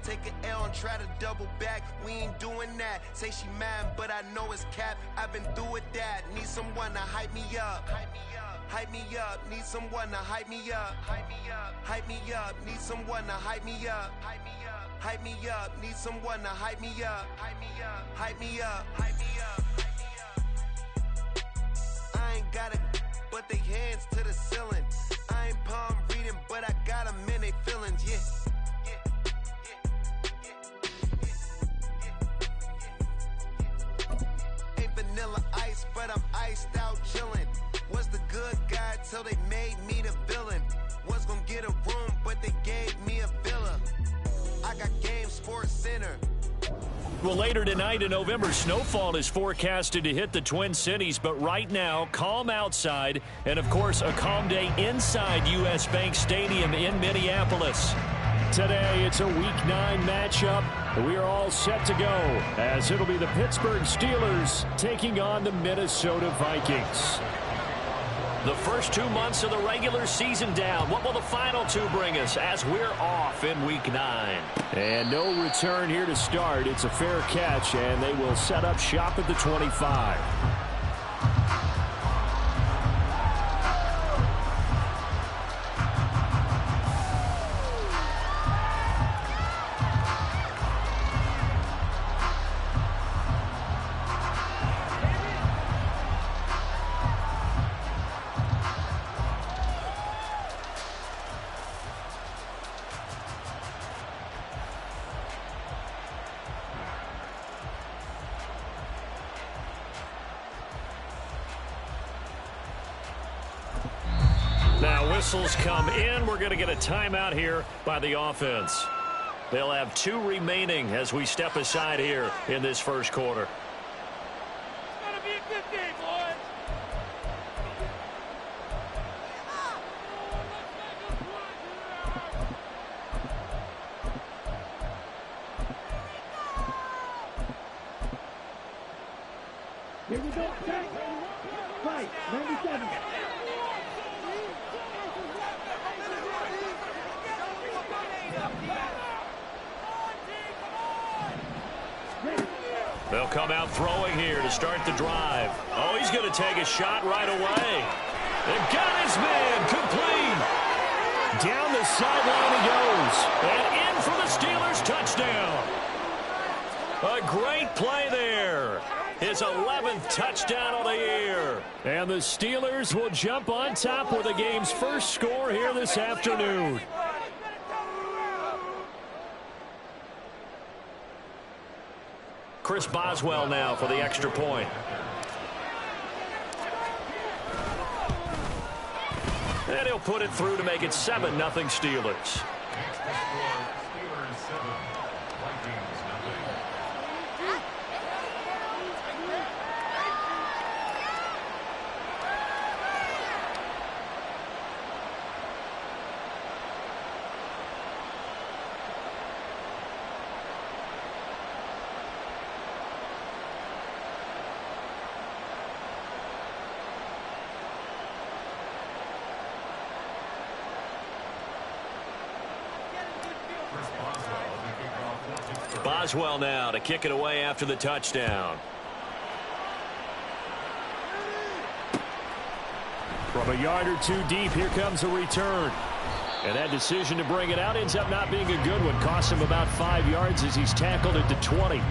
Take an L and try to double back. We ain't doing that. Say she mad, but I know it's cap. I've been through with that. Need someone to hype me up. Hype me up. Need someone to hype me up. Hype me up. Hype me up. Need someone to hype me up. Hype me up. Hype me up. Need someone to hype me up. Hype me up. Hype me up. Hype me up. I ain't got it, but they hands to the ceiling. I ain't palm reading, but I got them in they feelings, yeah. Ain't vanilla ice, but I'm iced out chillin'. Was the good guy till they made me the villain. Was gonna get a room, but they gave me a villa. I got Game Sports Center. Well, later tonight in November, snowfall is forecasted to hit the Twin Cities, but right now, calm outside, and of course, a calm day inside U.S. Bank Stadium in Minneapolis. Today, it's a Week 9 matchup. We are all set to go, as it'll be the Pittsburgh Steelers taking on the Minnesota Vikings. The first 2 months of the regular season down. What will the final 2 bring us as we're off in Week 9? And no return here to start. It's a fair catch, and they will set up shop at the 25. Now whistles come in. We're going to get a timeout here by the offense. They'll have 2 remaining as we step aside here in this first quarter. It's going to be a good game, boys. Here we go. Right, 97. They'll come out throwing here to start the drive. Oh, he's going to take a shot right away. They've got his man complete. Down the sideline he goes. And in for the Steelers touchdown. A great play there. His 11th touchdown of the year. And the Steelers will jump on top with the game's first score here this afternoon. Chris Boswell now for the extra point. And he'll put it through to make it 7-0 Steelers. Boswell now to kick it away after the touchdown. From a yard or 2 deep, here comes a return. And that decision to bring it out ends up not being a good one. Costs him about 5 yards as he's tackled at the 20.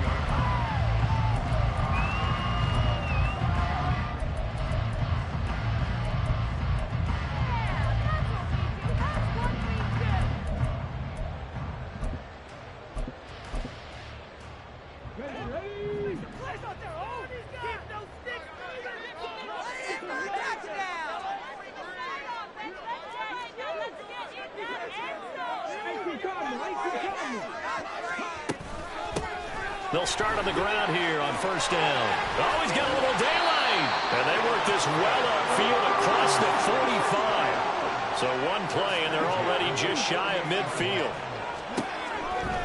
They'll start on the ground here on first down. Oh, he's got a little daylight. And they work this well upfield across the 45. So one play, and they're already just shy of midfield.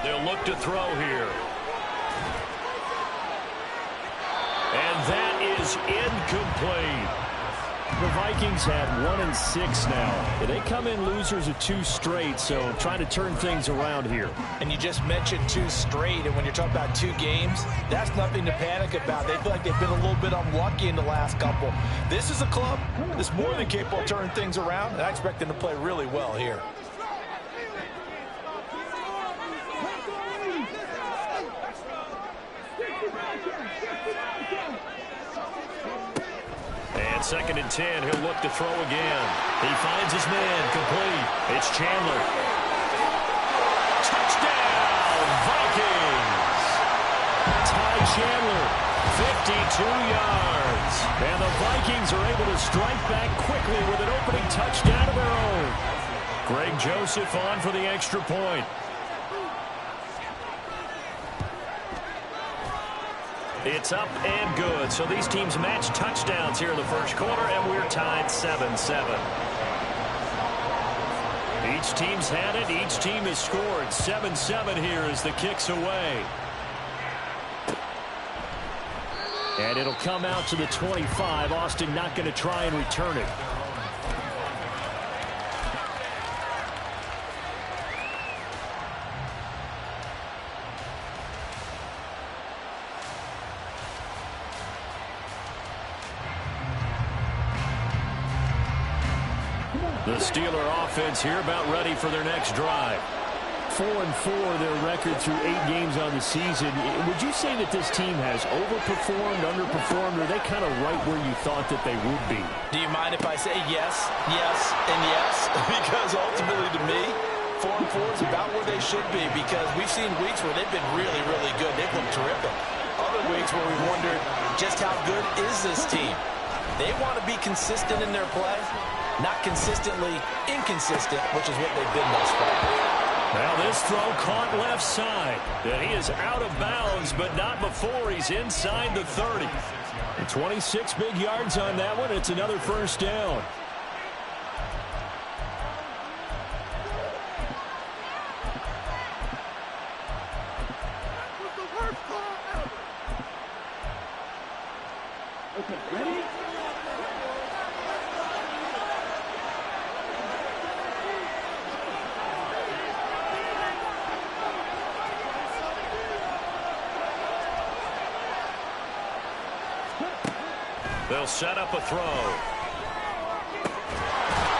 They'll look to throw here. And that is incomplete. The Vikings had 1-6 now. They come in losers of 2 straight, so trying to turn things around here. And you just mentioned 2 straight, and when you're talking about 2 games, that's nothing to panic about. They feel like they've been a little bit unlucky in the last couple. This is a club that's more than capable of turning things around, and I expect them to play really well here. And 2nd and 10, he'll look to throw again. He finds his man, complete. It's Chandler. Touchdown, Vikings! Ty Chandler, 52 yards. And the Vikings are able to strike back quickly with an opening touchdown of their own. Greg Joseph on for the extra point. It's up and good. So these teams match touchdowns here in the first quarter, and we're tied 7-7. Each team's had it. Each team has scored. 7-7 here as the kick's away. And it'll come out to the 25. Austin not going to try and return it. The Steeler offense here about ready for their next drive. 4-4 their record through 8 games on the season. Would you say that this team has overperformed, underperformed, or are they kind of right where you thought that they would be? Do you mind if I say yes, yes, and yes? Because ultimately to me, 4-4 is about where they should be, because we've seen weeks where they've been really, really good. They've looked terrific. Other weeks where we wondered just how good is this team. They want to be consistent in their play. Not consistently inconsistent, which is what they've been thus far. Now this throw caught left side. And he is out of bounds, but not before he's inside the 30. And 26 big yards on that one. It's another first down. Okay, ready? They'll set up a throw.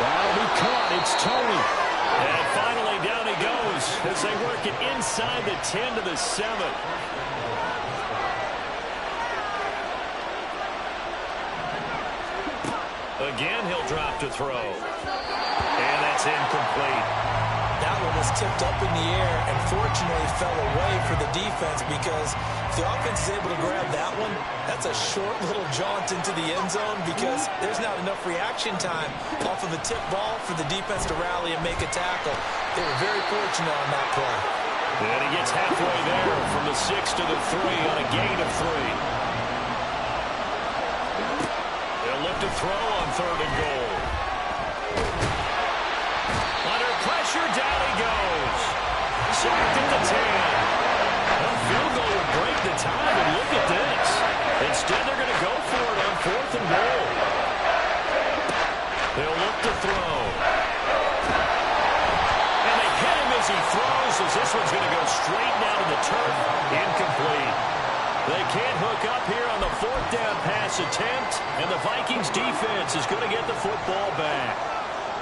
That'll be caught. It's Tony. And finally down he goes as they work it inside the 10 to the 7. Again, he'll drop to throw. And that's incomplete. That one was tipped up in the air and fortunately fell away for the defense, because if the offense is able to grab that one, that's a short little jaunt into the end zone, because there's not enough reaction time off of a tip ball for the defense to rally and make a tackle. They were very fortunate on that play. And he gets halfway there from the 6 to the 3 on a gain of 3. They'll look to throw on 3rd and goal. Under pressure, down he goes. Sacked at the 10. A field goal would break the time, and look at this. Instead, they're going to go for it on 4th and goal. They'll look to throw. And they hit him as he throws, as this one's going to go straight down to the turf. Incomplete. They can't hook up here on the 4th down pass attempt, and the Vikings defense is going to get the football back.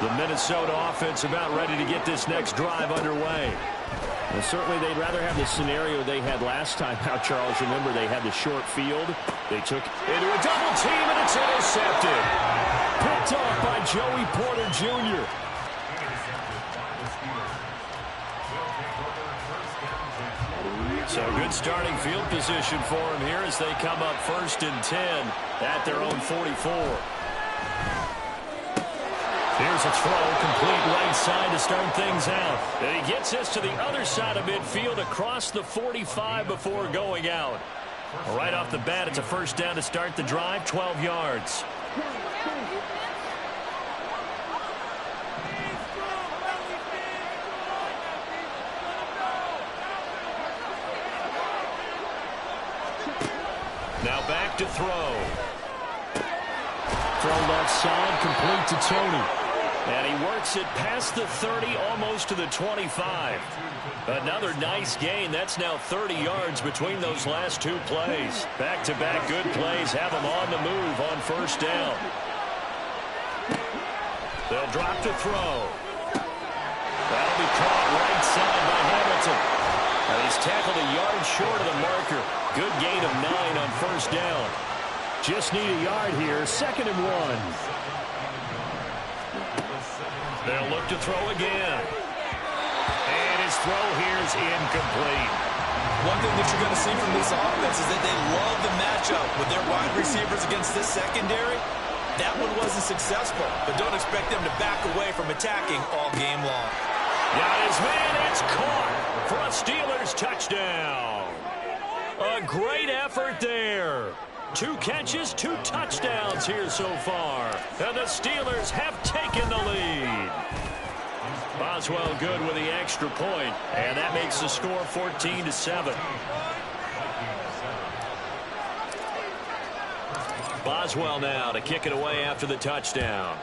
The Minnesota offense about ready to get this next drive underway. Well, certainly they'd rather have the scenario they had last time out, Charles. Remember, they had the short field. They took into a double team, and it's intercepted. Picked off by Joey Porter Jr. So good starting field position for him here as they come up 1st and 10 at their own 44. Here's a throw, complete right side to start things out. And he gets this to the other side of midfield across the 45 before going out. Right off the bat, it's a first down to start the drive, 12 yards. Now back to throw. Throw left side, complete to Tony. And he works it past the 30, almost to the 25. Another nice gain. That's now 30 yards between those last two plays. Back-to-back good plays have them on the move on first down. They'll drop to throw. That'll be caught right side by Hamilton. And he's tackled a yard short of the marker. Good gain of 9 on first down. Just need a yard here. 2nd and 1. They'll look to throw again. And his throw here is incomplete. One thing that you're going to see from this offense is that they love the matchup with their wide receivers against this secondary. That one wasn't successful, but don't expect them to back away from attacking all game long. Got his man. It's caught for a Steelers touchdown. A great effort there. 2 catches, 2 touchdowns here so far. And the Steelers have taken the lead. Boswell good with the extra point, and that makes the score 14-7. Boswell now to kick it away after the touchdown.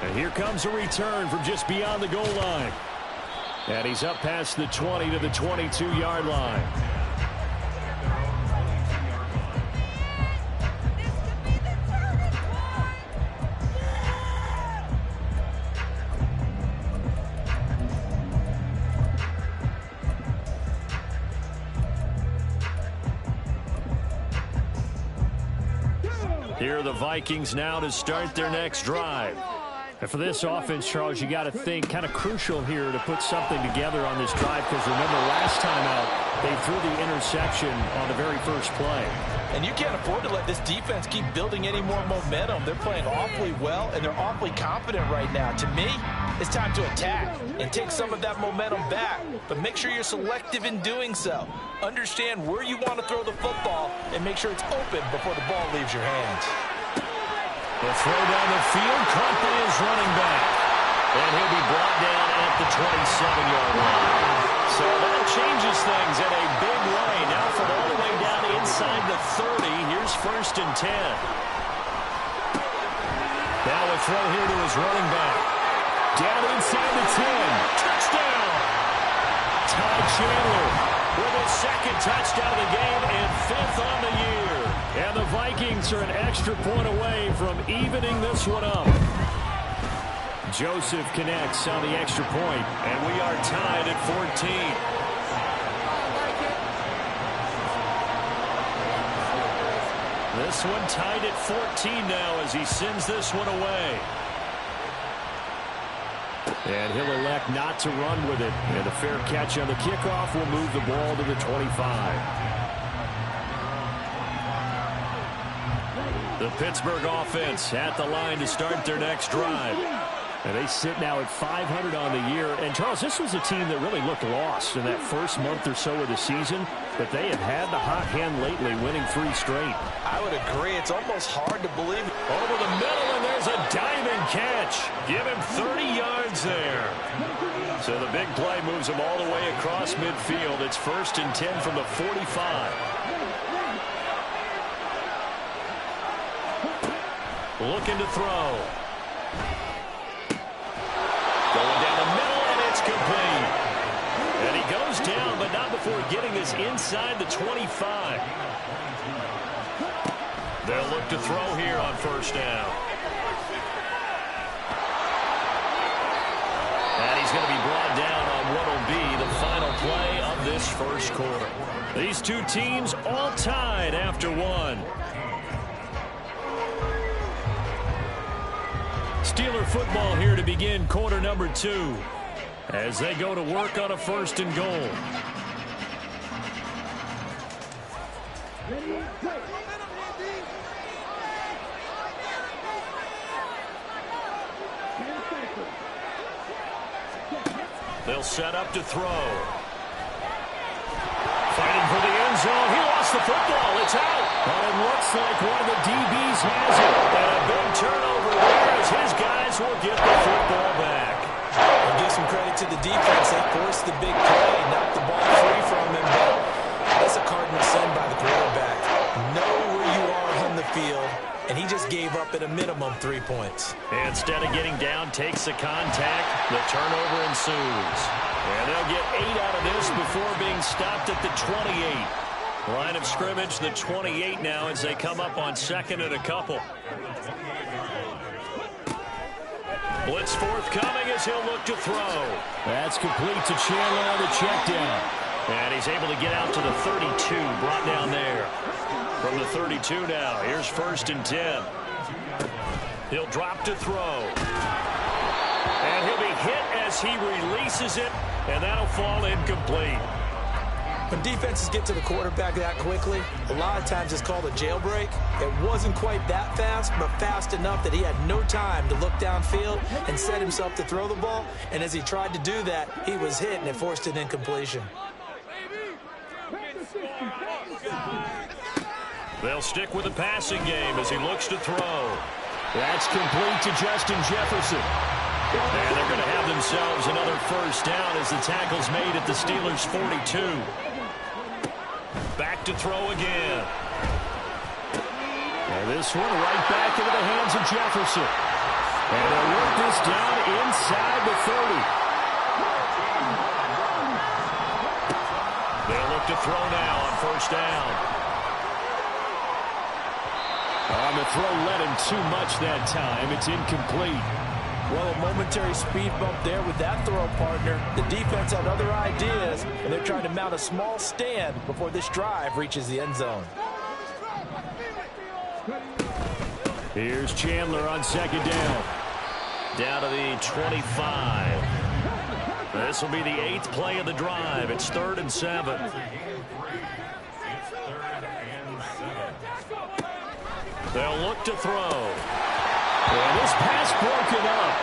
And here comes a return from just beyond the goal line. And he's up past the 20 to the 22-yard line. Here are the Vikings now to start their next drive. And for this offense, Charles, you got to think kind of crucial here to put something together on this drive, because remember last time out they threw the interception on the very first play. And you can't afford to let this defense keep building any more momentum. They're playing awfully well, and they're awfully confident right now. To me, it's time to attack and take some of that momentum back, but make sure you're selective in doing so. Understand where you want to throw the football and make sure it's open before the ball leaves your hands. The throw down the field, caught by his running back. And he'll be brought down at the 27-yard line. So that changes things in a big way. Now from all the way down inside the 30, here's 1st and 10. Now a throw here to his running back. Down inside the 10. Touchdown! Ty Chandler with his 2nd touchdown of the game and 5th on the year. And the Vikings are an extra point away from evening this one up. Joseph connects on the extra point. And we are tied at 14. This one tied at 14 now as he sends this one away. And he'll elect not to run with it. And a fair catch on the kickoff will move the ball to the 25. The Pittsburgh offense at the line to start their next drive. And they sit now at 500 on the year. And, Charles, this was a team that really looked lost in that first month or so of the season. But they have had the hot hand lately, winning 3 straight. I would agree. It's almost hard to believe. Over the middle, and there's a diving catch. Give him 30 yards there. So the big play moves him all the way across midfield. It's 1st and 10 from the 45. Looking to throw. Going down the middle, and it's complete. And he goes down, but not before getting this inside the 25. They'll look to throw here on first down. And he's going to be brought down on what will be the final play of this first quarter. These two teams all tied after one. Steeler football here to begin quarter number 2 as they go to work on a 1st and goal. They'll set up to throw. Fighting for the end zone. He lost the football. It's out. But it looks like one of the DBs has it. And a big turnover there as his guys will get the football back. I'll give some credit to the defense. They forced the big play, knocked the ball free from him. But that's a Cardinal send by the quarterback. and he just gave up at a minimum 3 points. Instead of getting down, takes the contact. The turnover ensues. And they'll get 8 out of this before being stopped at the 28. Line of scrimmage, the 28 now as they come up on second and a couple. Blitz forthcoming as he'll look to throw. That's complete to Chandler on the check down. And he's able to get out to the 32, brought down there. From the 32 now, here's 1st and 10. He'll drop to throw. And he'll be hit as he releases it, and that'll fall incomplete. When defenses get to the quarterback that quickly, a lot of times it's called a jailbreak. It wasn't quite that fast, but fast enough that he had no time to look downfield and set himself to throw the ball. And as he tried to do that, he was hit, and it forced an incompletion. They'll stick with the passing game as he looks to throw. That's complete to Justin Jefferson. And they're going to have themselves another 1st down as the tackle's made at the Steelers' 42. Back to throw again. And this one right back into the hands of Jefferson. And they'll work this down inside the 30. They'll look to throw now on 1st down. On the throw, led him too much that time. It's incomplete. Well, a momentary speed bump there with that throw partner. The defense had other ideas, and they're trying to mount a small stand before this drive reaches the end zone. Here's Chandler on 2nd down. Down to the 25. This will be the 8th play of the drive. It's 3rd and 7. They'll look to throw. And this pass broken up.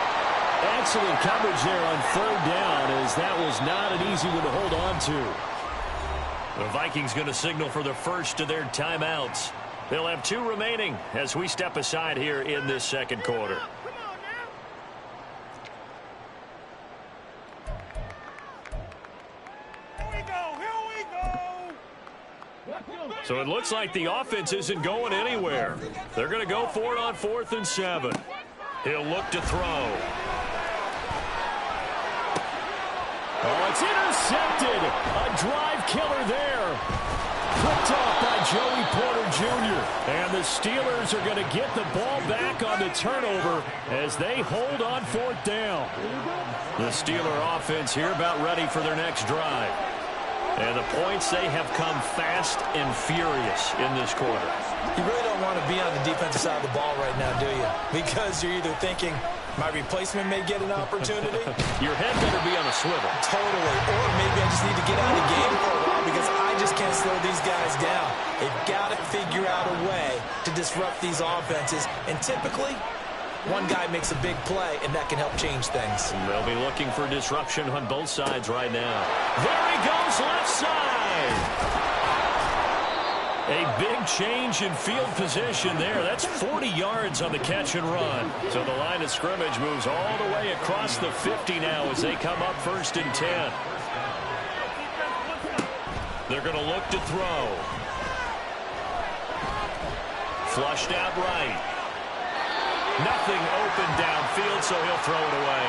Excellent coverage there on 3rd down, as that was not an easy one to hold on to. The Vikings going to signal for the first of their timeouts. They'll have 2 remaining as we step aside here in this 2nd quarter. So it looks like the offense isn't going anywhere. They're going to go for it on 4th and 7. He'll look to throw. Oh, it's intercepted. A drive killer there. Picked off by Joey Porter Jr. And the Steelers are going to get the ball back on the turnover as they hold on 4th down. The Steeler offense here about ready for their next drive. And the points, they have come fast and furious in this quarter. You really don't want to be on the defensive side of the ball right now, do you? Because you're either thinking, my replacement may get an opportunity. Your head better be on a swivel. Totally. Or maybe I just need to get out of the game for a while because I just can't slow these guys down. They've got to figure out a way to disrupt these offenses. And typically, one guy makes a big play, and that can help change things. They'll be looking for disruption on both sides right now. There he goes, left side. A big change in field position there. That's 40 yards on the catch and run. So the line of scrimmage moves all the way across the 50 now as they come up 1st and 10. They're going to look to throw. Flushed out right. Nothing open downfield, so he'll throw it away.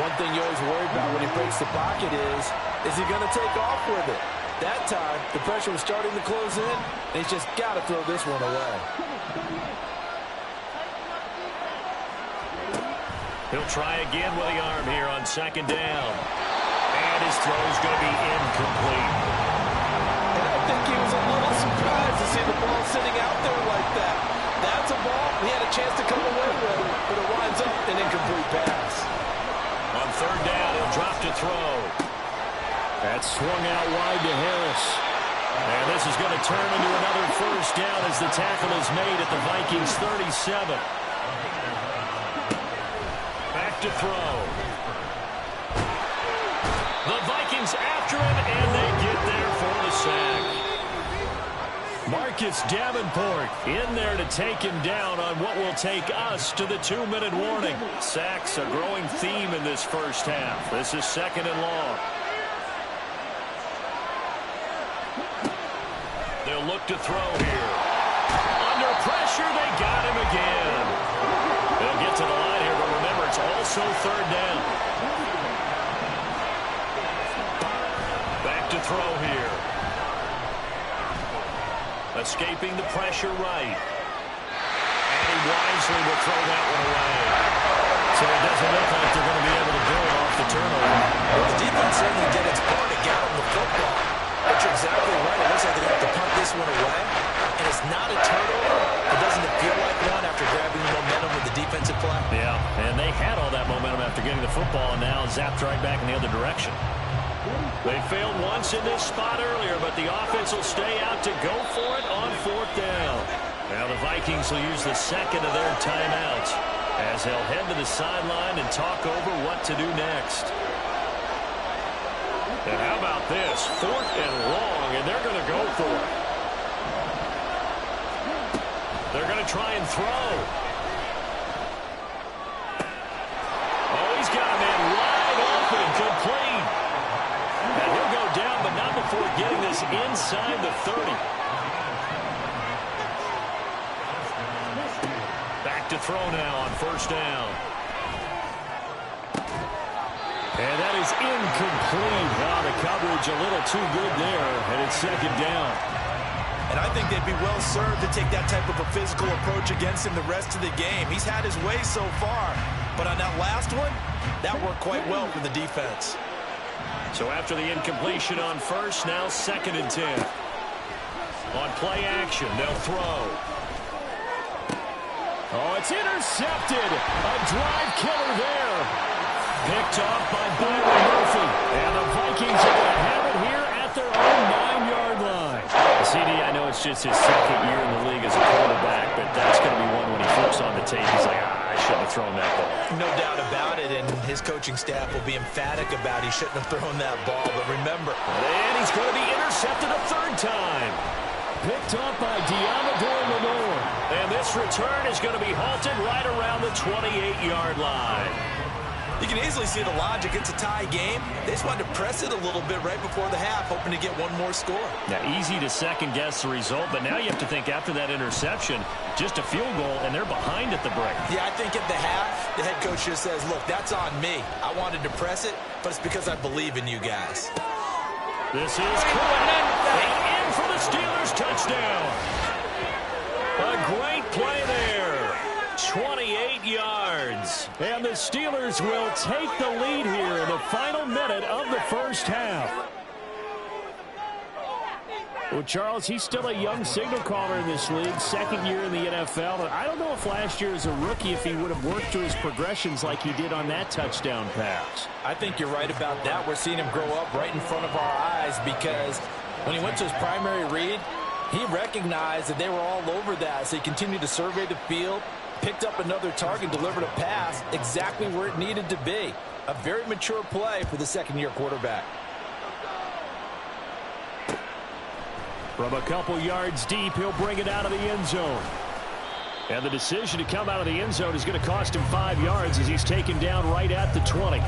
One thing you always worry about when he breaks the pocket is he going to take off with it? That time, the pressure was starting to close in, and he's just got to throw this one away. He'll try again with the arm here on 2nd down. And his throw's going to be incomplete. And I think he was a little surprised to see the ball sitting out there like that. That's a ball he had a chance to come away with, but it winds up an incomplete pass. On 3rd down, he'll drop to throw. That's swung out wide to Harris. And this is going to turn into another 1st down as the tackle is made at the Vikings 37. Back to throw. The Vikings after him, and they get there for the sack. Marcus Davenport in there to take him down on what will take us to the 2-minute warning. Sacks a growing theme in this 1st half. This is 2nd and long. They'll look to throw here. Under pressure. pressure. They got him again. They'll get to the line here, but remember, it's also third down. Back to throw here. Escaping the pressure right. And he wisely will throw that one away. So it doesn't look like they're going to be able to build off the turnover. Well, the defense certainly did its part to get him the football. But you're exactly right. It looks like they have to punt this one away. And it's not a turnover. But doesn't it feel like one after grabbing the momentum with the defensive play? Yeah, and they had all that momentum after getting the football, and now zapped right back in the other direction. They failed once in this spot earlier, but the offense will stay out to go for it on fourth down. Now the Vikings will use the second of their timeouts as they'll head to the sideline and talk over what to do next. And how about this? Fourth and long, and they're going to go for it. They're going to try and throw. Oh, he's got a man wide open, complete. And he'll go down, but not before getting this inside the 30. Back to throw now on first down. And that is incomplete. Wow, the coverage a little too good there, and it's second down. And I think they'd be well served to take that type of a physical approach against him the rest of the game. He's had his way so far, but on that last one, that worked quite well for the defense. So after the incompletion on first, now second and 10. On play action, they'll throw. Oh, it's intercepted. A drive killer there. Picked off by Byron Murphy. And the Vikings are going to have it here at their own 9-yard line. CD, I know it's just his second year in the league as a quarterback, but that's going to be one when he flips on the tape. He's like, I shouldn't have thrown that ball. No doubt about it, and his coaching staff will be emphatic about he shouldn't have thrown that ball. But remember, and he's going to be intercepted a third time. Picked up by Diamador Lenore. And this return is going to be halted right around the 28-yard line. You can easily see the logic. It's a tie game. They just wanted to press it a little bit right before the half, hoping to get one more score. Now, easy to second-guess the result, but now you have to think after that interception, just a field goal, and they're behind at the break. Yeah, I think at the half, the head coach just says, look, that's on me. I wanted to press it, but it's because I believe in you guys. This is Cullinan, and in for the Steelers touchdown. A great play there. 28 yards. And the Steelers will take the lead here in the final minute of the first half. Well, Charles, he's still a young signal caller in this league, second year in the NFL. And I don't know if last year as a rookie, if he would have worked through his progressions like he did on that touchdown pass. I think you're right about that. We're seeing him grow up right in front of our eyes because when he went to his primary read, he recognized that they were all over that. So he continued to survey the field, picked up another target, delivered a pass exactly where it needed to be. A very mature play for the second-year quarterback. From a couple yards deep, he'll bring it out of the end zone. And the decision to come out of the end zone is going to cost him 5 yards as he's taken down right at the 20.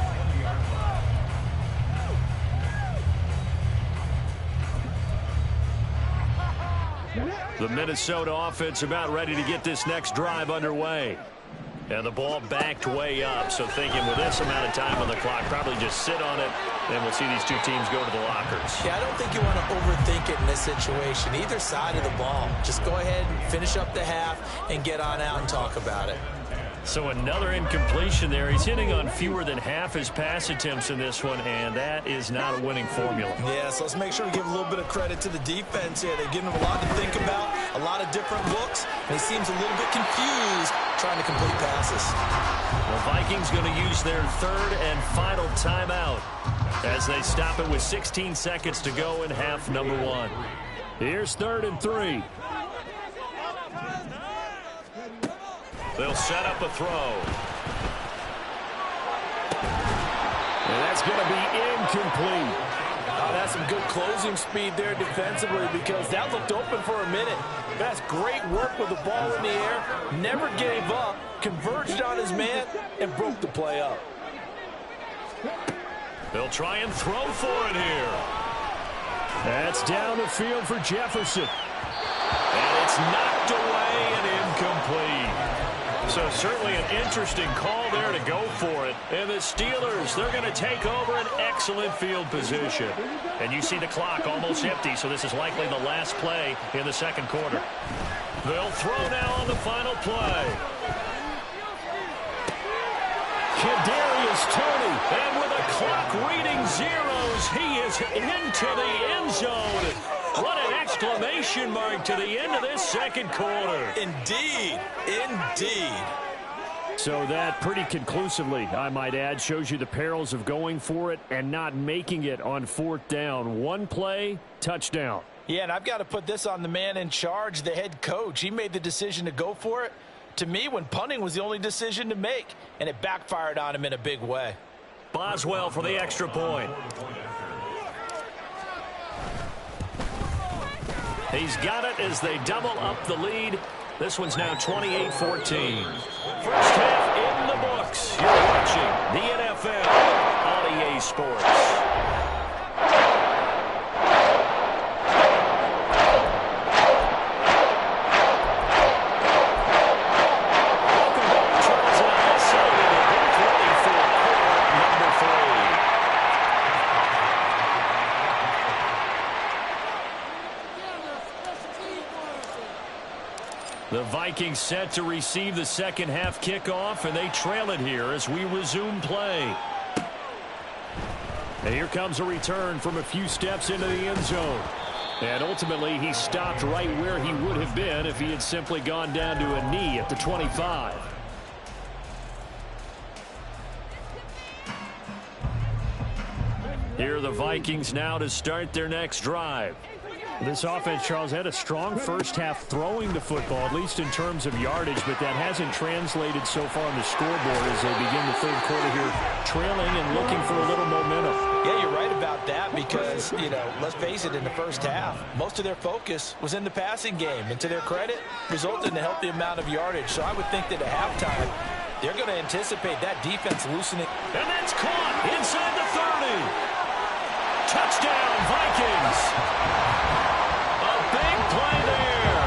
The Minnesota offense about ready to get this next drive underway. And the ball backed way up, so thinking with this amount of time on the clock, probably just sit on it, and we'll see these two teams go to the lockers. Yeah, I don't think you want to overthink it in this situation. Either side of the ball. Just go ahead and finish up the half and get on out and talk about it. So another incompletion there. He's hitting on fewer than half his pass attempts in this one, and that is not a winning formula. Yeah, so let's make sure we give a little bit of credit to the defense here. They've given him a lot to think about, a lot of different looks, and he seems a little bit confused trying to complete passes. The Vikings going to use their third and final timeout as they stop it with 16 seconds to go in half number one. Here's 3rd and 3. They'll set up a throw. And that's going to be incomplete. Oh, that's some good closing speed there defensively because that looked open for a minute. That's great work with the ball in the air. Never gave up, converged on his man, and broke the play up. They'll try and throw for it here. That's down the field for Jefferson. And it's knocked away and incomplete. incomplete. So certainly an interesting call there to go for it. And the Steelers, they're going to take over an excellent field position. And you see the clock almost empty, so this is likely the last play in the second quarter. They'll throw now on the final play. Kadarius Toney, and with a clock reading zeros, he is into the end zone. What an exclamation mark to the end of this second quarter. Indeed. Indeed. So that pretty conclusively, I might add, shows you the perils of going for it and not making it on fourth down. One play, touchdown. Yeah, and I've got to put this on the man in charge, the head coach. He made the decision to go for it. To me, when punting was the only decision to make, and it backfired on him in a big way. Boswell for the extra point. He's got it as they double up the lead. This one's now 28-14. First half in the books. You're watching the NFL on EA Sports. The Vikings set to receive the second half kickoff, and they trail it here as we resume play. And here comes a return from a few steps into the end zone. And ultimately, he stopped right where he would have been if he had simply gone down to a knee at the 25. Here are the Vikings now to start their next drive. This offense, Charles, had a strong first half throwing the football, at least in terms of yardage, but that hasn't translated so far on the scoreboard as they begin the third quarter here, trailing and looking for a little momentum. Yeah, you're right about that because, let's face it, in the first half, most of their focus was in the passing game, and to their credit, resulted in a healthy amount of yardage. So I would think that at halftime, they're going to anticipate that defense loosening. And that's caught inside the 30. Touchdown, Vikings. Big play there.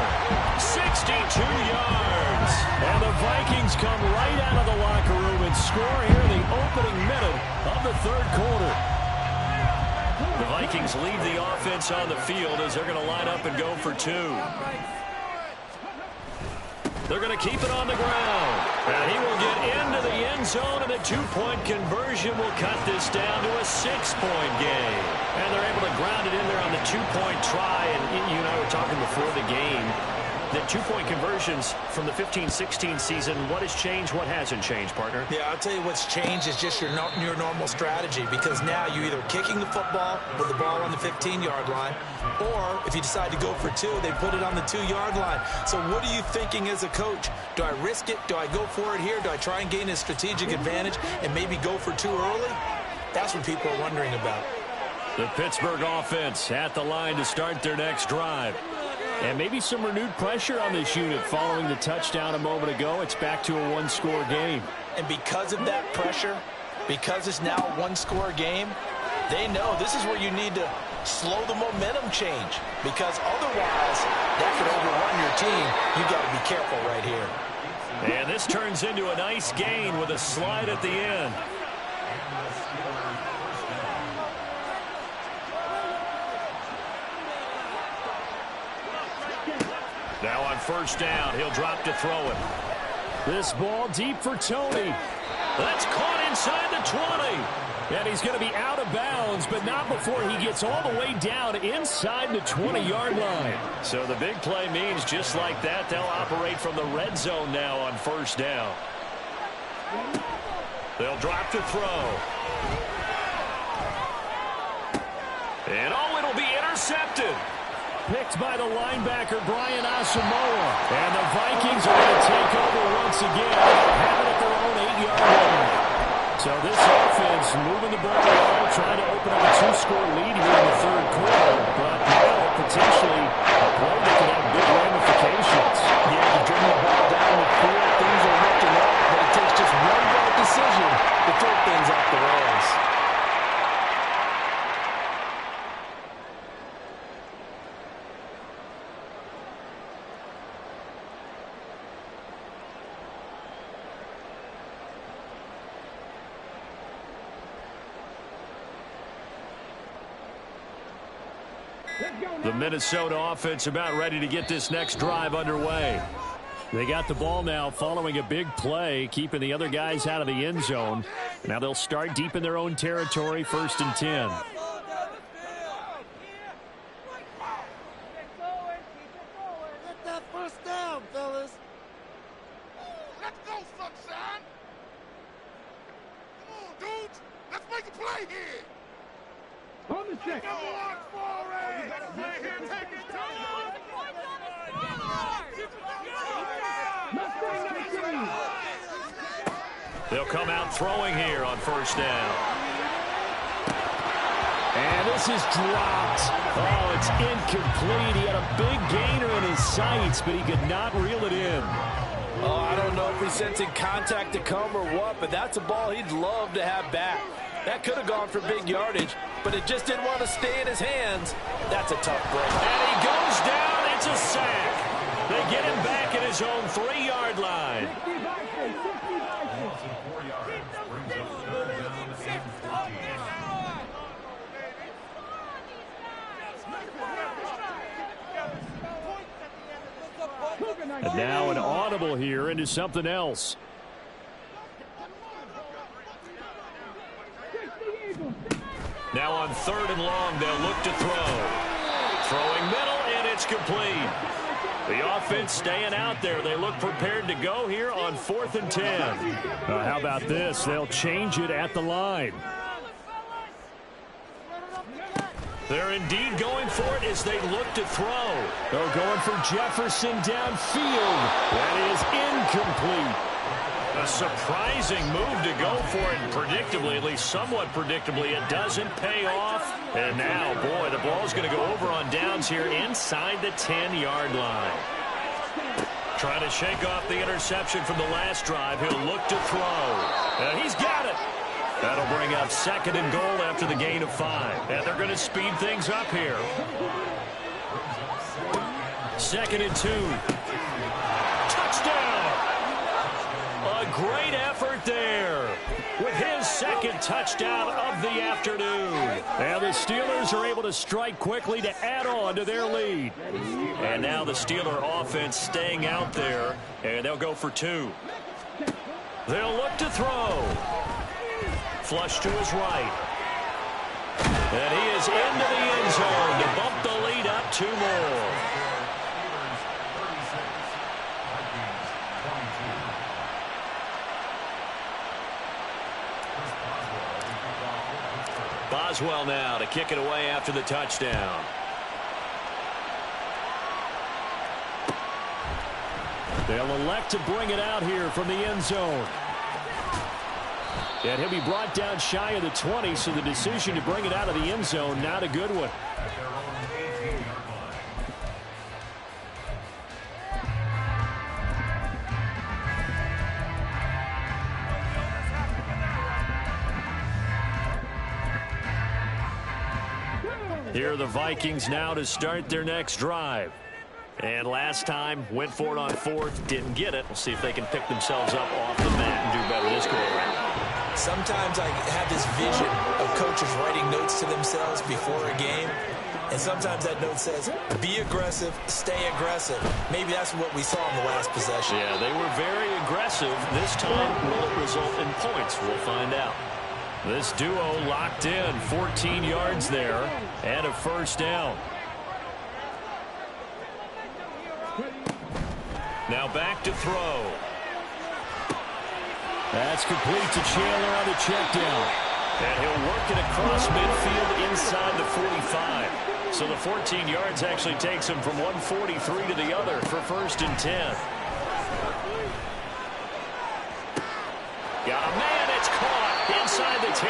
62 yards. And the Vikings come right out of the locker room and score here in the opening minute of the third quarter. The Vikings lead the offense on the field as they're going to line up and go for two. They're going to keep it on the ground. And he will get into the end zone, and a two-point conversion will cut this down to a 6-point game. And they're able to ground it in there on the two-point try. And you and I were talking before the game. The two-point conversions from the 15-16 season, what has changed, what hasn't changed, partner? Yeah, I'll tell you what's changed is just your normal strategy, because now you're either kicking the football with the ball on the 15-yard line, or if you decide to go for two, they put it on the 2-yard line. So what are you thinking as a coach? Do I risk it? Do I go for it here? Do I try and gain a strategic advantage and maybe go for two early? That's what people are wondering about. The Pittsburgh offense at the line to start their next drive. And maybe some renewed pressure on this unit following the touchdown a moment ago. It's back to a one-score game. And because of that pressure, because it's now a one-score game, they know this is where you need to slow the momentum change, because otherwise that could overrun your team. You've got to be careful right here. And this turns into a nice gain with a slide at the end. Now on first down, he'll drop to throw it. This ball deep for Toney. That's caught inside the 20. And he's going to be out of bounds, but not before he gets all the way down inside the 20-yard line. So the big play means just like that, they'll operate from the red zone now on first down. They'll drop to throw. And it'll be intercepted. Picked by the linebacker, Brian Asamoah. And the Vikings are going to take over once again, have it at their own 8-yard line. So this offense moving the ball along, trying to open up a 2-score lead here in the third quarter. But now potentially a play that could have big ramifications. Yeah, you bring the ball down the field, things are looking up, but it takes just one bad decision to throw things off the rails. The Minnesota offense about ready to get this next drive underway. They got the ball now following a big play, keeping the other guys out of the end zone. Now they'll start deep in their own territory, 1st and 10. Get that first down, fellas. Let's go, sunshine. Come on, dudes. Let's make a play here. On the check. Come on, Forrest. You gotta play here. Take it to They'll come out throwing here on 1st down. And this is dropped. Oh, it's incomplete. He had a big gainer in his sights, but he could not reel it in. Oh, I don't know if he's sensing contact to come or what, but that's a ball he'd love to have back. That could have gone for big yardage, but it just didn't want to stay in his hands. That's a tough break. And he goes down. It's a sack. They get him back at his own 3-yard line. And now an audible here into something else. Now on 3rd and long, they'll look to throw. Throwing middle, and it's complete. The offense staying out there. They look prepared to go here on 4th and 10. How about this? They'll change it at the line. They're indeed going for it as they look to throw. They're going for Jefferson downfield. That is incomplete. A surprising move to go for it, and predictably, at least somewhat predictably, it doesn't pay off. And now, boy, the ball's going to go over on downs here inside the 10-yard line. Trying to shake off the interception from the last drive. He'll look to throw. And he's got it. That'll bring up 2nd and goal after the gain of 5. And they're going to speed things up here. 2nd and 2. Touchdown! A great effort there with his 2nd touchdown of the afternoon. And the Steelers are able to strike quickly to add on to their lead. And now the Steeler offense staying out there, and they'll go for 2. They'll look to throw. Flush to his right. And he is into the end zone to bump the lead up 2 more. Boswell now to kick it away after the touchdown. They'll elect to bring it out here from the end zone. And he'll be brought down shy of the 20, so the decision to bring it out of the end zone, not a good one. Here are the Vikings now to start their next drive. And last time, went for it on 4th, didn't get it. We'll see if they can pick themselves up off the mat and do better this go-around. Sometimes I have this vision of coaches writing notes to themselves before a game, and sometimes that note says, be aggressive, stay aggressive. Maybe that's what we saw in the last possession. Yeah, they were very aggressive. This time, will it result in points? We'll find out. This duo locked in, 14 yards there, and a 1st down. Now back to throw. That's complete to Chandler on the check down. And he'll work it across midfield inside the 45. So the 14 yards actually takes him from 143 to the other for 1st and 10. Got a man, it's caught inside the 10.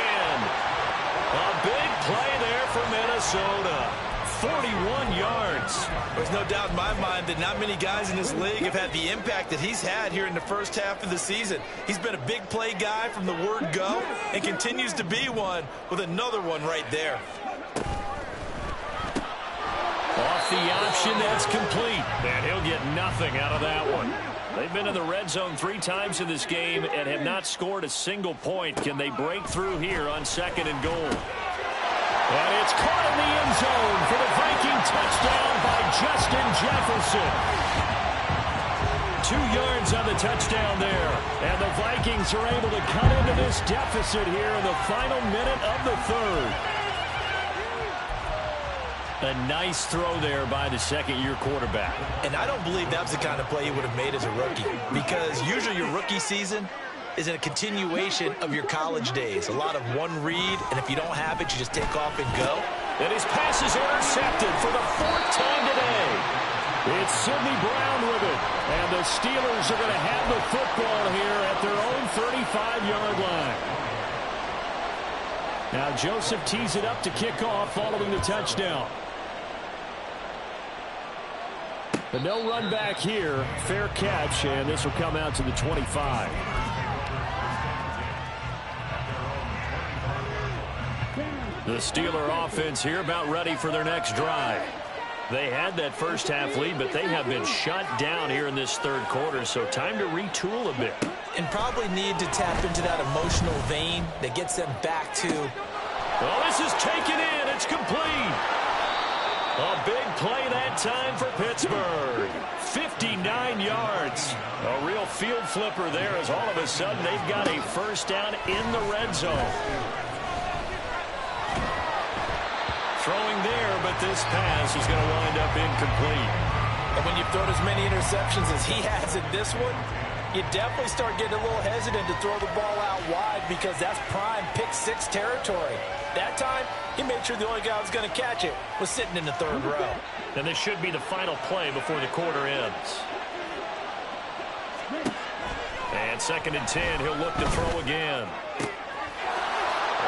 A big play there for Minnesota. 41 yards. There's no doubt in my mind that not many guys in this league have had the impact that he's had here in the first half of the season. He's been a big play guy from the word go and continues to be one with another one right there. Off the option, that's complete. And he'll get nothing out of that one. They've been in the red zone 3 times in this game and have not scored a single point. Can they break through here on 2nd and goal? And it's caught in the end zone for the Viking touchdown by Justin Jefferson. 2 yards on the touchdown there. And the Vikings are able to cut into this deficit here in the final minute of the third. A nice throw there by the second-year quarterback. And I don't believe that's the kind of play he would have made as a rookie, because usually your rookie season is in a continuation of your college days. A lot of one read, and if you don't have it, you just take off and go. And his pass is intercepted for the 4th time today. It's Sidney Brown with it. And the Steelers are going to have the football here at their own 35-yard line. Now Joseph tees it up to kick off following the touchdown. But no run back here. Fair catch, and this will come out to the 25. The Steeler offense here about ready for their next drive. They had that first half lead, but they have been shut down here in this third quarter, so time to retool a bit. And probably need to tap into that emotional vein that gets them back to. Oh, this is taken in. It's complete. A big play that time for Pittsburgh. 59 yards. A real field flipper there as all of a sudden they've got a first down in the red zone. Throwing there, but this pass is going to wind up incomplete. And when you've thrown as many interceptions as he has in this one, you definitely start getting a little hesitant to throw the ball out wide, because that's prime pick-6 territory. That time, he made sure the only guy who was going to catch it was sitting in the third row. And this should be the final play before the quarter ends. And 2nd and 10, he'll look to throw again.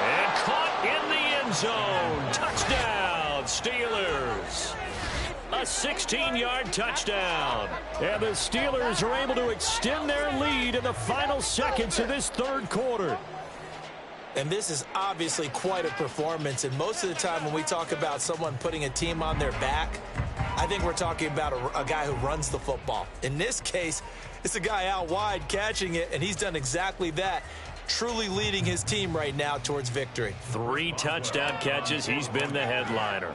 And caught in the end zone. Touchdown, Steelers. A 16-yard touchdown. And the Steelers are able to extend their lead in the final seconds of this third quarter. And this is obviously quite a performance. And most of the time when we talk about someone putting a team on their back, I think we're talking about a guy who runs the football. In this case, it's a guy out wide catching it, and he's done exactly that, truly leading his team right now towards victory. 3 touchdown catches. He's been the headliner.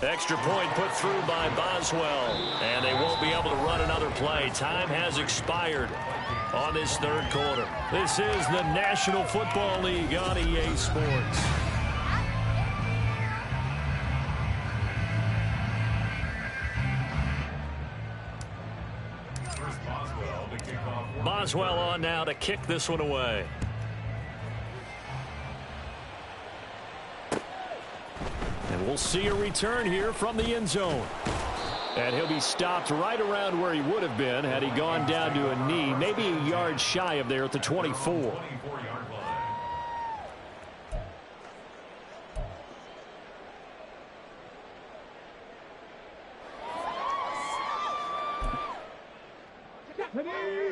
Extra point put through by Boswell. And they won't be able to run another play. Time has expired on this third quarter. This is the National Football League on EA Sports. Boswell on now to kick this one away. And we'll see a return here from the end zone. And he'll be stopped right around where he would have been had he gone down to a knee, maybe a yard shy of there at the 24.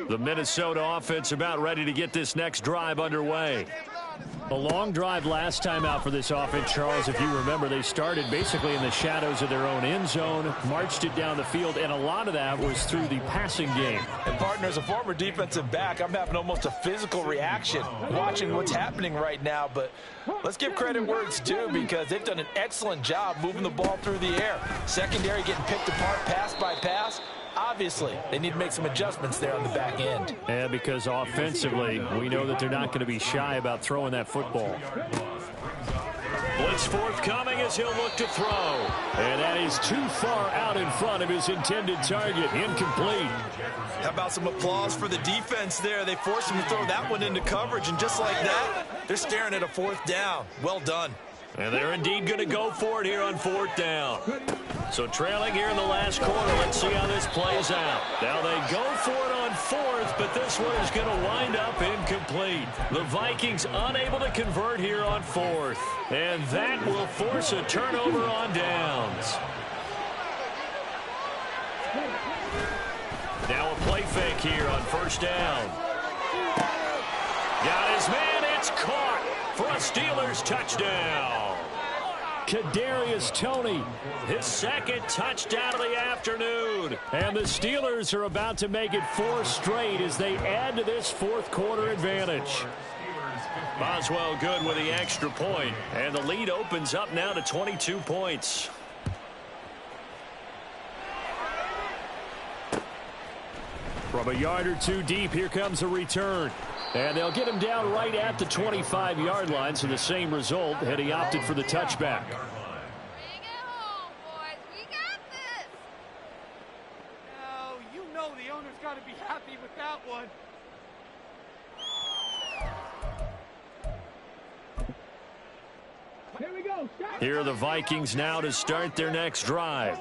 The Minnesota offense about ready to get this next drive underway. A long drive last time out for this offense, Charles. If you remember, they started basically in the shadows of their own end zone, marched it down the field, and a lot of that was through the passing game. And, partner, as a former defensive back, I'm having almost a physical reaction watching what's happening right now. But let's give credit where it's due, because they've done an excellent job moving the ball through the air. Secondary getting picked apart pass by pass. Obviously, they need to make some adjustments there on the back end. Yeah, because offensively, we know that they're not going to be shy about throwing that football. Blitz forthcoming as he'll look to throw. And that is too far out in front of his intended target. Incomplete. How about some applause for the defense there? They forced him to throw that one into coverage, and just like that, they're staring at a 4th down. Well done. And they're indeed going to go for it here on 4th down. So trailing here in the last quarter, let's see how this plays out. Now they go for it on 4th, but this one is going to wind up incomplete. The Vikings unable to convert here on 4th. And that will force a turnover on downs. Now a play fake here on 1st down. Got his man, it's caught for a Steelers touchdown. Kadarius Toney, his 2nd touchdown of the afternoon. And the Steelers are about to make it 4 straight as they add to this 4th quarter advantage. Boswell good with the extra point, and the lead opens up now to 22 points. From a yard or two deep, here comes a return. And they'll get him down right at the 25-yard line, so the same result had he opted for the touchback. Bring it home, boys. We got this. Oh, you know the owner's got to be happy with that one. Here we go. Here are the Vikings now to start their next drive.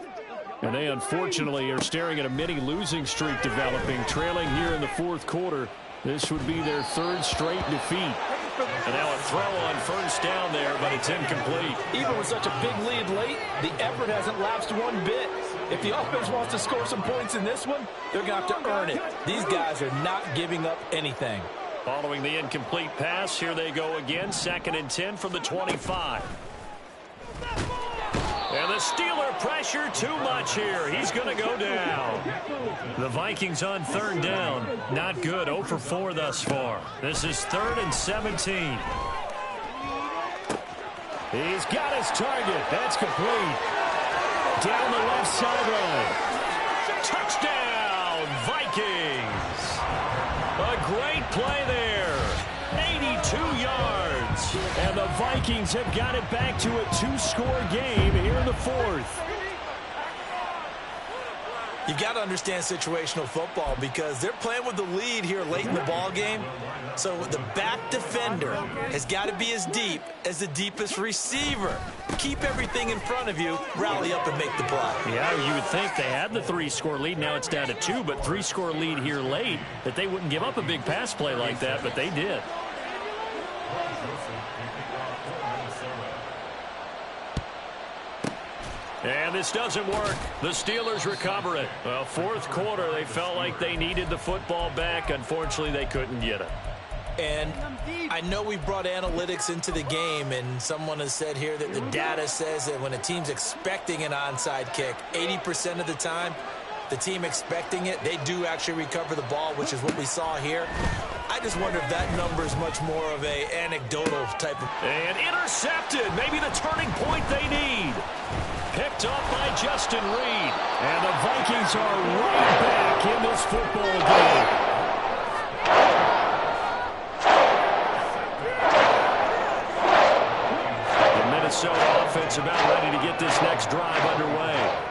And they unfortunately are staring at a mini losing streak developing, trailing here in the fourth quarter. This would be their third straight defeat. And now a throw on first down there, but it's incomplete. Even with such a big lead late, the effort hasn't lapsed one bit. If the offense wants to score some points in this one, they're going to have to earn it. These guys are not giving up anything. Following the incomplete pass, here they go again, 2nd and 10 from the 25. And the Steeler pressure too much here. He's going to go down. The Vikings on third down. Not good. 0 for 4 thus far. This is 3rd and 17. He's got his target. That's complete. Down the left sideline. Touchdown, Vikings. A great play there. 82 yards. And the Vikings have got it back to a 2-score game here in the fourth. You got to understand situational football because they're playing with the lead here late in the ball game. So the back defender has got to be as deep as the deepest receiver. Keep everything in front of you, rally up and make the play. Yeah, you would think they had the 3-score lead. Now it's down to 2, but 3-score lead here late, that they wouldn't give up a big pass play like that, but they did. And this doesn't work. The Steelers recover it. Well, fourth quarter, they felt like they needed the football back. Unfortunately, they couldn't get it. And I know we brought analytics into the game, and someone has said here that the data says that when a team's expecting an onside kick, 80% of the time, the team expecting it, they do actually recover the ball, which is what we saw here. I just wonder if that number is much more of a anecdotal type of... And intercepted. Maybe the turning point they need. Picked up by Justin Reed. And the Vikings are right back in this football game. The Minnesota offense about ready to get this next drive underway.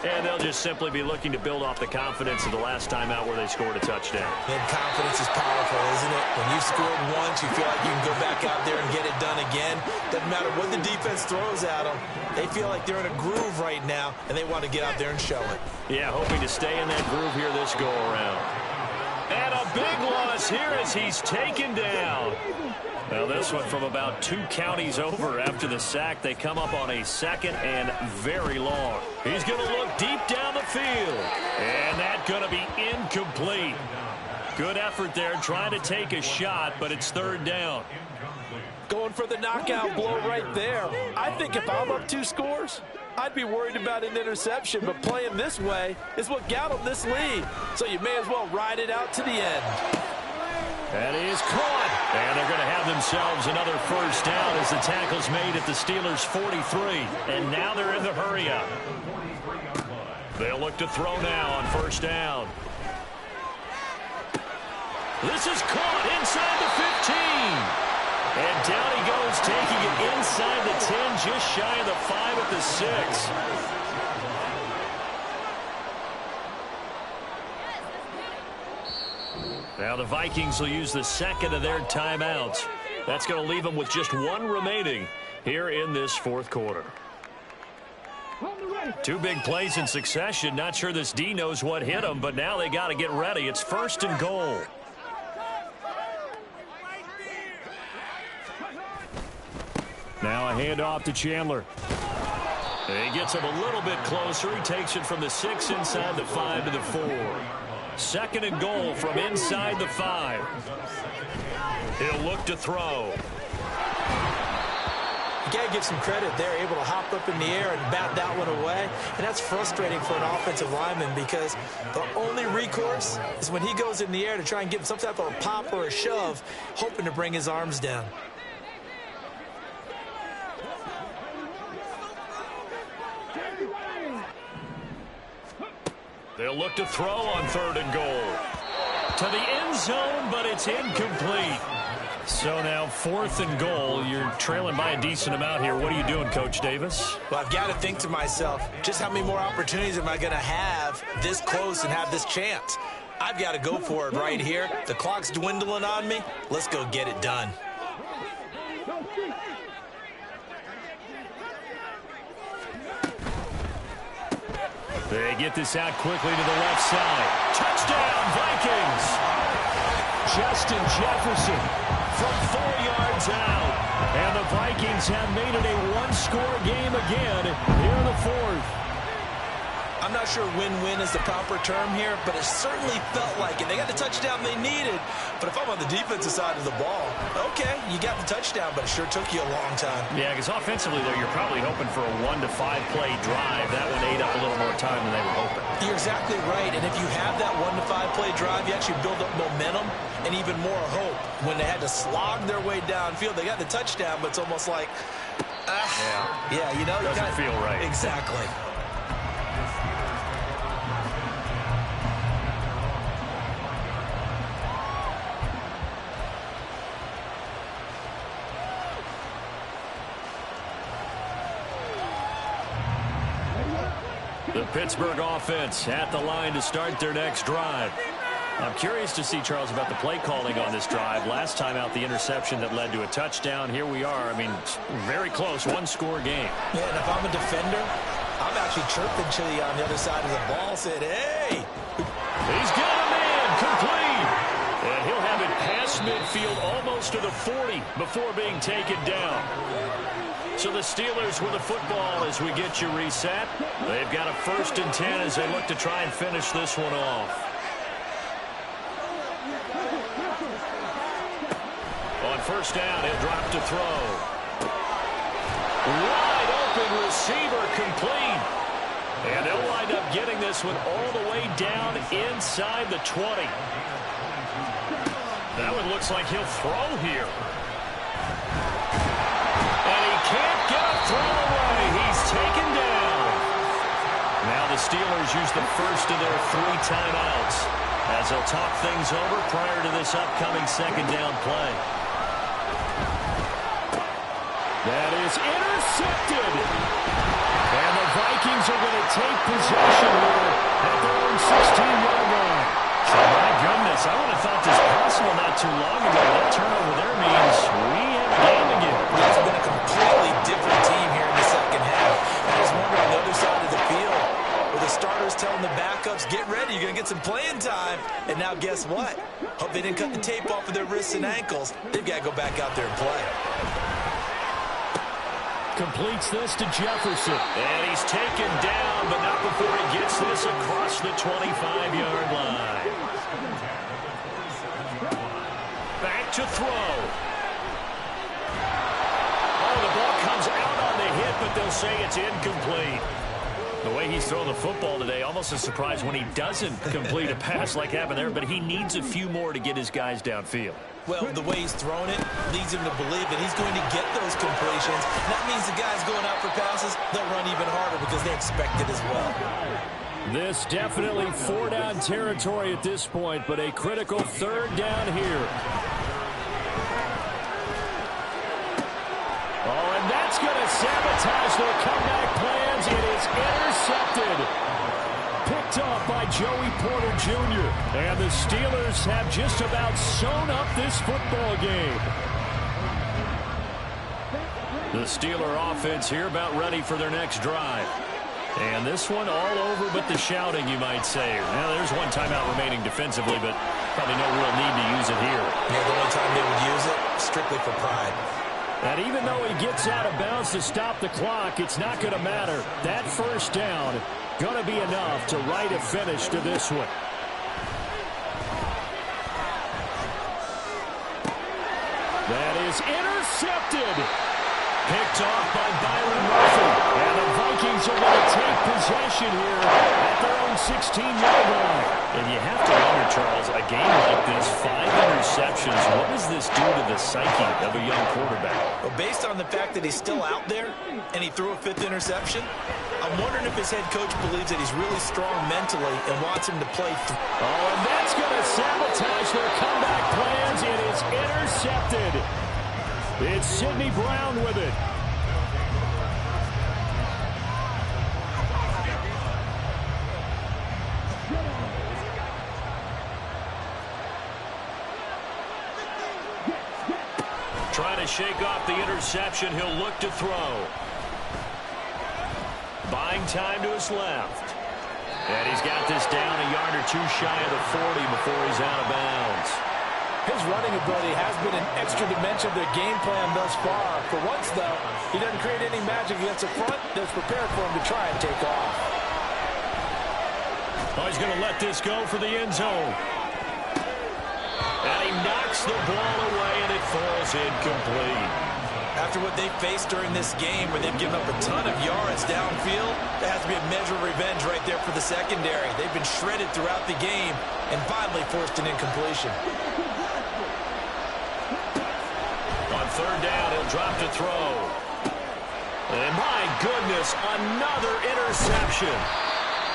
And they'll just simply be looking to build off the confidence of the last time out where they scored a touchdown. And confidence is powerful, isn't it? When you've scored once, you feel like you can go back out there and get it done again. Doesn't matter what the defense throws at them. They feel like they're in a groove right now, and they want to get out there and show it. Yeah, hoping to stay in that groove here this go-around. And a big loss here as he's taken down. Well, this one from about 2 counties over after the sack. They come up on a 2nd and very long. He's going to look deep down the field. And that's going to be incomplete. Good effort there trying to take a shot, but it's 3rd down. Going for the knockout blow right there. I think if I'm up 2 scores, I'd be worried about an interception, but playing this way is what got them this lead. So you may as well ride it out to the end. That is caught. And they're going to have themselves another first down as the tackle's made at the Steelers' 43. And now they're in the hurry-up. They'll look to throw now on first down. This is caught inside the 15. And down he goes, taking it inside the 10, just shy of the 5 at the 6. Now the Vikings will use the 2nd of their timeouts. That's going to leave them with just 1 remaining here in this fourth quarter. 2 big plays in succession. Not sure this D knows what hit them, but now they got to get ready. It's 1st and goal. Now a handoff to Chandler. He gets him a little bit closer. He takes it from the 6 inside the 5 to the 4. 2nd and goal from inside the 5. He'll look to throw. You got to give some credit. They're able to hop up in the air and bat that one away. And that's frustrating for an offensive lineman because the only recourse is when he goes in the air to try and get some type of a pop or a shove, hoping to bring his arms down. They'll look to throw on 3rd and goal. To the end zone, but it's incomplete. So now 4th and goal. You're trailing by a decent amount here. What are you doing, Coach Davis? Well, I've got to think to myself, just how many more opportunities am I going to have this close and have this chance? I've got to go for it right here. The clock's dwindling on me. Let's go get it done. They get this out quickly to the left side. Touchdown, Vikings! Justin Jefferson from 4 yards out. And the Vikings have made it a one-score game again here in the 4th. I'm not sure win-win is the proper term here, but it certainly felt like it. They got the touchdown they needed, but if I'm on the defensive side of the ball, okay, you got the touchdown, but it sure took you a long time. Yeah, because offensively, though, you're probably hoping for a 1 to 5 play drive. That one ate up a little more time than they were hoping. You're exactly right, and if you have that 1 to 5 play drive, you actually build up momentum and even more hope. When they had to slog their way downfield, they got the touchdown, but it's almost like, yeah, you know. Doesn't feel right. Exactly. The Pittsburgh offense at the line to start their next drive. I'm curious to see, Charles, about the play calling on this drive. Last time out, the interception that led to a touchdown. Here we are. I mean, very close, one-score game. Yeah, and if I'm a defender, I'm actually chirping Chili on the other side of the ball, saying, hey! He's got a man, complete! And he'll have it past midfield almost to the 40 before being taken down. So the Steelers with the football as we get you reset. They've got a 1st and 10 as they look to try and finish this one off. On 1st down, he'll drop to throw. Wide open receiver, complete. And they'll wind up getting this one all the way down inside the 20. That one looks like he'll throw here. Can't get a throw away. He's taken down. Now the Steelers use the first of their 3 timeouts as they'll talk things over prior to this upcoming 2nd down play. That is intercepted. And the Vikings are going to take possession here at their own 16-yard line. So my goodness, I would have thought this possible not too long ago. That turnover there means we have a game again. It's been a completely different team here in the 2nd half. I just wonder on the other side of the field where the starters telling the backups, get ready, you're going to get some playing time. And now guess what? Hope they didn't cut the tape off of their wrists and ankles. They've got to go back out there and play. Completes this to Jefferson. And he's taken down, but not before he gets this across the 25-yard line. Back to throw. Oh, the ball comes out on the hit, but they'll say it's incomplete. The way he's throwing the football today, almost a surprise when he doesn't complete a pass like happened there, but he needs a few more to get his guys downfield. Well, the way he's thrown it leads him to believe that he's going to get those completions. That means the guys going out for passes, they'll run even harder because they expect it as well. This definitely 4-down territory at this point, but a critical 3rd down here. Oh, and that's going to sabotage their comeback plans. It is intercepted. Picked off by Joey Porter Jr. And the Steelers have just about sewn up this football game. The Steeler offense here about ready for their next drive. And this one all over but the shouting, you might say. Now, there's one timeout remaining defensively, but probably no real need to use it here. Yeah, the only time they would use it, strictly for pride. And even though he gets out of bounds to stop the clock, it's not going to matter. That 1st down going to be enough to write a finish to this one. That is intercepted. Picked Picked off by Byron Murphy. And the Vikings are going to take possession here at their own 16-yard line. And you have to wonder, Charles, a game like this, 5 interceptions, what does this do to the psyche of a young quarterback? Well, based on the fact that he's still out there and he threw a 5th interception, I'm wondering if his head coach believes that he's really strong mentally and wants him to play. And that's going to sabotage their comeback plans. It is intercepted. It's Sidney Brown with it. Trying to shake off the interception. He'll look to throw. Buying time to his left. And he's got this down a yard or two shy of the 40 before he's out of bounds. His running ability has been an extra dimension of their game plan thus far. For once, though, he doesn't create any magic against the front that's prepared for him to try and take off. Oh, he's going to let this go for the end zone. And he knocks the ball away, and it falls incomplete. After what they faced during this game where they've given up a ton of yards downfield, there has to be a measure of revenge right there for the secondary. They've been shredded throughout the game and finally forced an incompletion. On 3rd down, he'll drop to throw. And my goodness, another interception.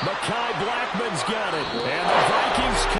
Mekhi Blackman's got it. And the Vikings